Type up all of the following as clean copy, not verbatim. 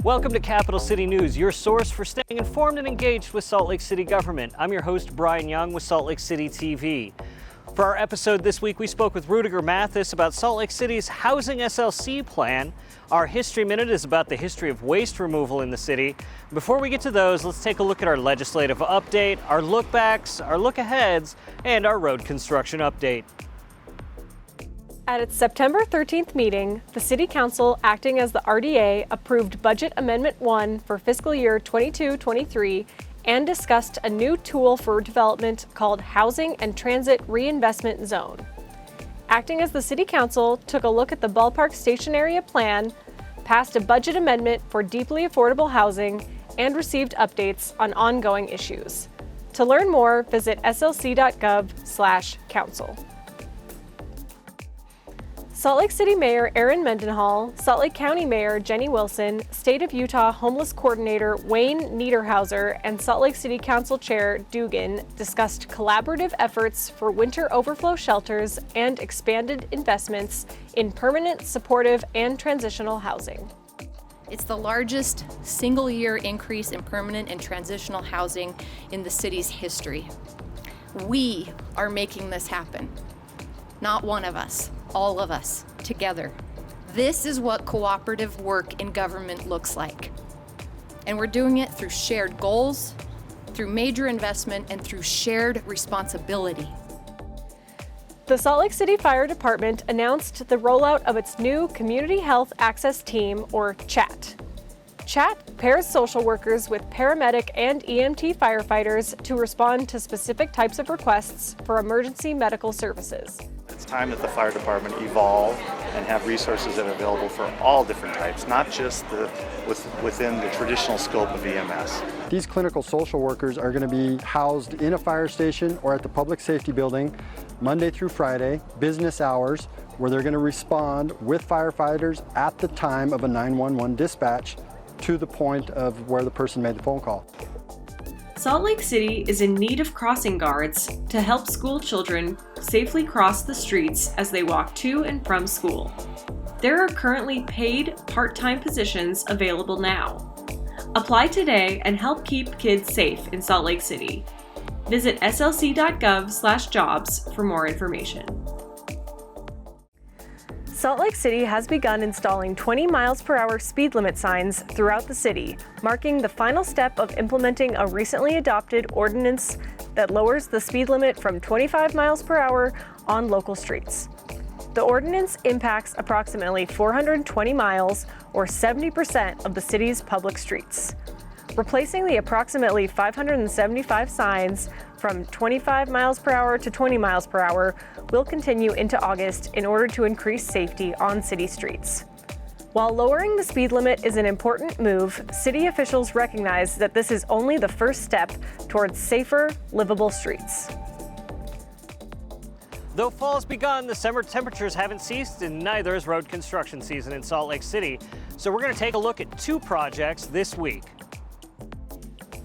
Welcome to Capital City News, your source for staying informed and engaged with Salt Lake City government. I'm your host, Brian Young with Salt Lake City TV. For our episode this week, we spoke with Rudiger Mathis about Salt Lake City's Housing SLC plan. Our History Minute is about the history of waste removal in the city. Before we get to those, let's take a look at our legislative update, our look backs, our look aheads, and our road construction update. At its September 13th meeting, the City Council, acting as the RDA, approved Budget Amendment 1 for fiscal year 22-23 and discussed a new tool for development called Housing and Transit Reinvestment Zone. Acting as the City Council took a look at the Ballpark Station Area Plan, passed a budget amendment for deeply affordable housing, and received updates on ongoing issues. To learn more, visit slc.gov/council. Salt Lake City Mayor Aaron Mendenhall, Salt Lake County Mayor Jenny Wilson, State of Utah Homeless Coordinator Wayne Niederhauser, and Salt Lake City Council Chair Dugan discussed collaborative efforts for winter overflow shelters and expanded investments in permanent, supportive, and transitional housing. It's the largest single-year increase in permanent and transitional housing in the city's history. We are making this happen. Not one of us. All of us, together. This is what cooperative work in government looks like. And we're doing it through shared goals, through major investment, and through shared responsibility. The Salt Lake City Fire Department announced the rollout of its new Community Health Access Team, or CHAT. CHAT pairs social workers with paramedic and EMT firefighters to respond to specific types of requests for emergency medical services. It's time that the fire department evolve and have resources that are available for all different types, not just within the traditional scope of EMS. These clinical social workers are going to be housed in a fire station or at the public safety building Monday through Friday, business hours, where they're going to respond with firefighters at the time of a 911 dispatch to the point of where the person made the phone call. Salt Lake City is in need of crossing guards to help school children safely cross the streets as they walk to and from school. There are currently paid part-time positions available now. Apply today and help keep kids safe in Salt Lake City. Visit slc.gov/jobs for more information. Salt Lake City has begun installing 20 miles per hour speed limit signs throughout the city, marking the final step of implementing a recently adopted ordinance that lowers the speed limit from 25 miles per hour on local streets. The ordinance impacts approximately 420 miles, or 70% of the city's public streets. Replacing the approximately 575 signs from 25 miles per hour to 20 miles per hour will continue into August in order to increase safety on city streets. While lowering the speed limit is an important move, city officials recognize that this is only the first step towards safer, livable streets. Though fall has begun, the summer temperatures haven't ceased, and neither is road construction season in Salt Lake City. So we're going to take a look at two projects this week.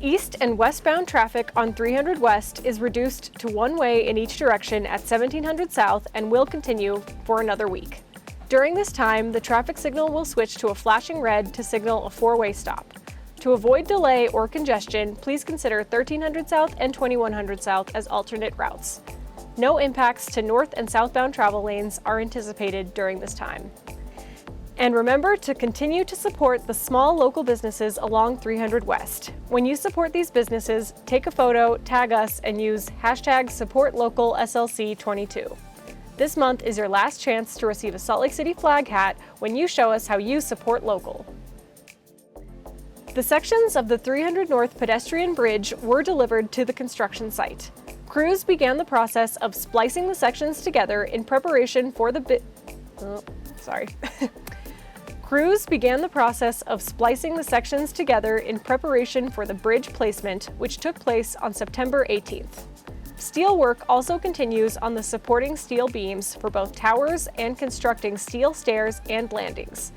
East and westbound traffic on 300 West is reduced to one way in each direction at 1700 South and will continue for another week. During this time, the traffic signal will switch to a flashing red to signal a four-way stop. To avoid delay or congestion, please consider 1300 South and 2100 South as alternate routes. No impacts to north and southbound travel lanes are anticipated during this time. And remember to continue to support the small local businesses along 300 West. When you support these businesses, take a photo, tag us, and use #SupportLocalSLC22. This month is your last chance to receive a Salt Lake City flag hat when you show us how you support local. The sections of the 300 North Pedestrian Bridge were delivered to the construction site. Crews began the process of splicing the sections together in preparation for the Crews began the process of splicing the sections together in preparation for the bridge placement, which took place on September 18th. Steel work also continues on the supporting steel beams for both towers and constructing steel stairs and landings.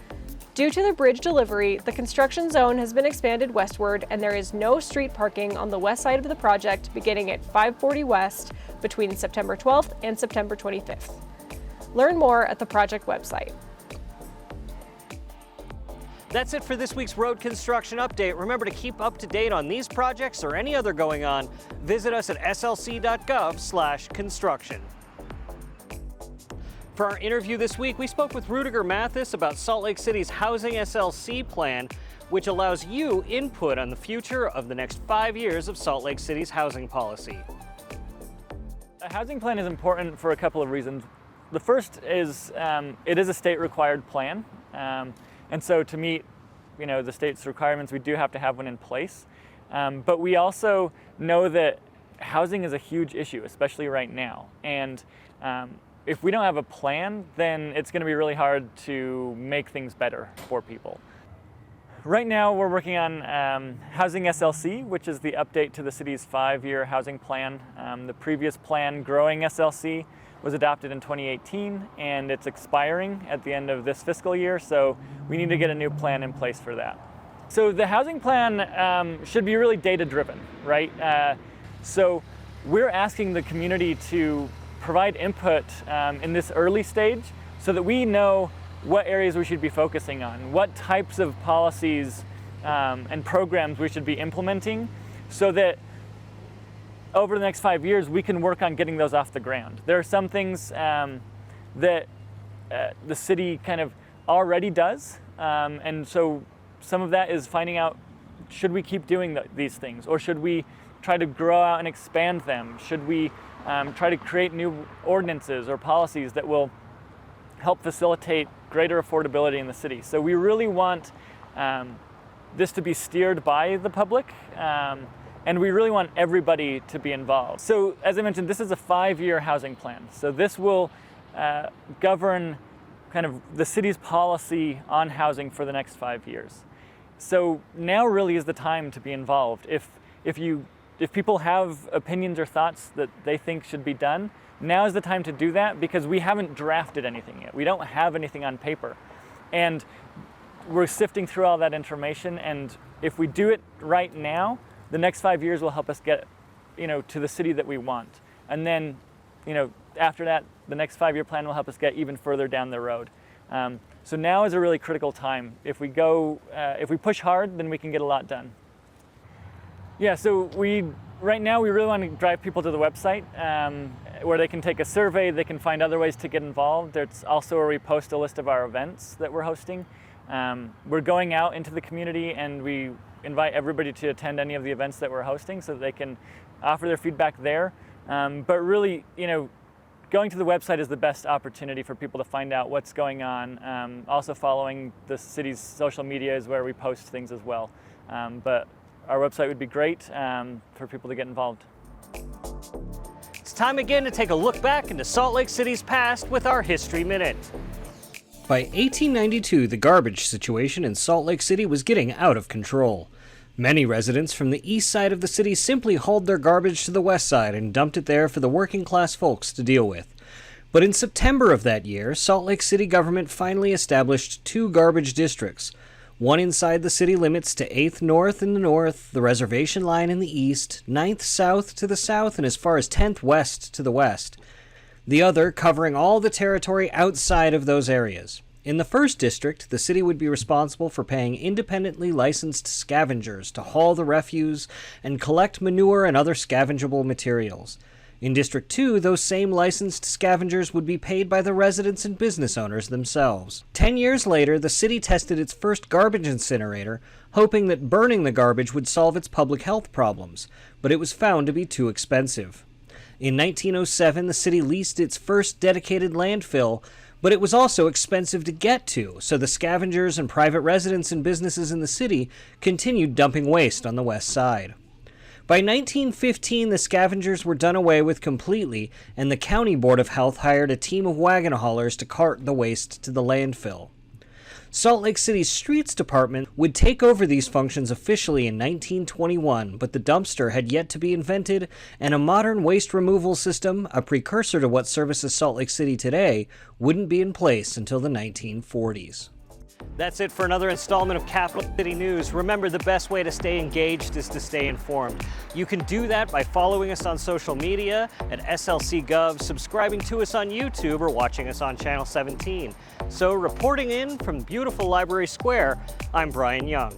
Due to the bridge delivery, the construction zone has been expanded westward, and there is no street parking on the west side of the project beginning at 540 West between September 12th and September 25th. Learn more at the project website. That's it for this week's road construction update. Remember to keep up to date on these projects or any other going on. Visit us at slc.gov/construction. For our interview this week, we spoke with Rudiger Mathis about Salt Lake City's Housing SLC plan, which allows you input on the future of the next 5 years of Salt Lake City's housing policy. A housing plan is important for a couple of reasons. The first is it is a state-required plan, and so to meet, the state's requirements, we do have to have one in place. But we also know that housing is a huge issue, especially right now. And if we don't have a plan, then it's going to be really hard to make things better for people. Right now, we're working on Housing SLC, which is the update to the city's 5-year housing plan. The previous plan, Growing SLC, was adopted in 2018, and it's expiring at the end of this fiscal year, so we need to get a new plan in place for that. So the housing plan should be really data-driven, right? So we're asking the community to provide input in this early stage so that we know what areas we should be focusing on, what types of policies and programs we should be implementing, so that over the next 5 years we can work on getting those off the ground. There are some things that the city kind of already does, and so some of that is finding out, should we keep doing these things, or should we try to grow out and expand them? Should we try to create new ordinances or policies that will help facilitate greater affordability in the city? So we really want this to be steered by the public, and we really want everybody to be involved. So as I mentioned, this is a 5-year housing plan. So this will govern kind of the city's policy on housing for the next 5 years. So now really is the time to be involved. If people have opinions or thoughts that they think should be done, now is the time to do that, because we haven't drafted anything yet. We don't have anything on paper. And we're sifting through all that information, and if we do it right now, the next 5 years will help us get, to the city that we want. And then, after that, the next 5-year plan will help us get even further down the road. So now is a really critical time. If we push hard, then we can get a lot done. Yeah, so right now we really want to drive people to the website where they can take a survey, they can find other ways to get involved. There's also where we post a list of our events that we're hosting. We're going out into the community, and we invite everybody to attend any of the events that we're hosting so that they can offer their feedback there. But really, going to the website is the best opportunity for people to find out what's going on. Also following the city's social media is where we post things as well. But our website would be great for people to get involved. It's time again to take a look back into Salt Lake City's past with our History Minute. By 1892, the garbage situation in Salt Lake City was getting out of control. Many residents from the east side of the city simply hauled their garbage to the west side and dumped it there for the working class folks to deal with. But in September of that year, Salt Lake City government finally established 2 garbage districts, one inside the city limits to 8th North in the north, the reservation line in the east, 9th South to the south, and as far as 10th West to the west. The other covering all the territory outside of those areas. In the first district, the city would be responsible for paying independently licensed scavengers to haul the refuse and collect manure and other scavengeable materials. In District 2, those same licensed scavengers would be paid by the residents and business owners themselves. 10 years later, the city tested its first garbage incinerator, hoping that burning the garbage would solve its public health problems, but it was found to be too expensive. In 1907, the city leased its first dedicated landfill, but it was also expensive to get to, so the scavengers and private residents and businesses in the city continued dumping waste on the west side. By 1915, the scavengers were done away with completely, and the County Board of Health hired a team of wagon haulers to cart the waste to the landfill. Salt Lake City's Streets Department would take over these functions officially in 1921, but the dumpster had yet to be invented, and a modern waste removal system, a precursor to what services Salt Lake City today, wouldn't be in place until the 1940s. That's it for another installment of Capital City News. Remember, the best way to stay engaged is to stay informed. You can do that by following us on social media at SLC Gov, subscribing to us on YouTube, or watching us on Channel 17. So reporting in from beautiful Library Square, I'm Brian Young.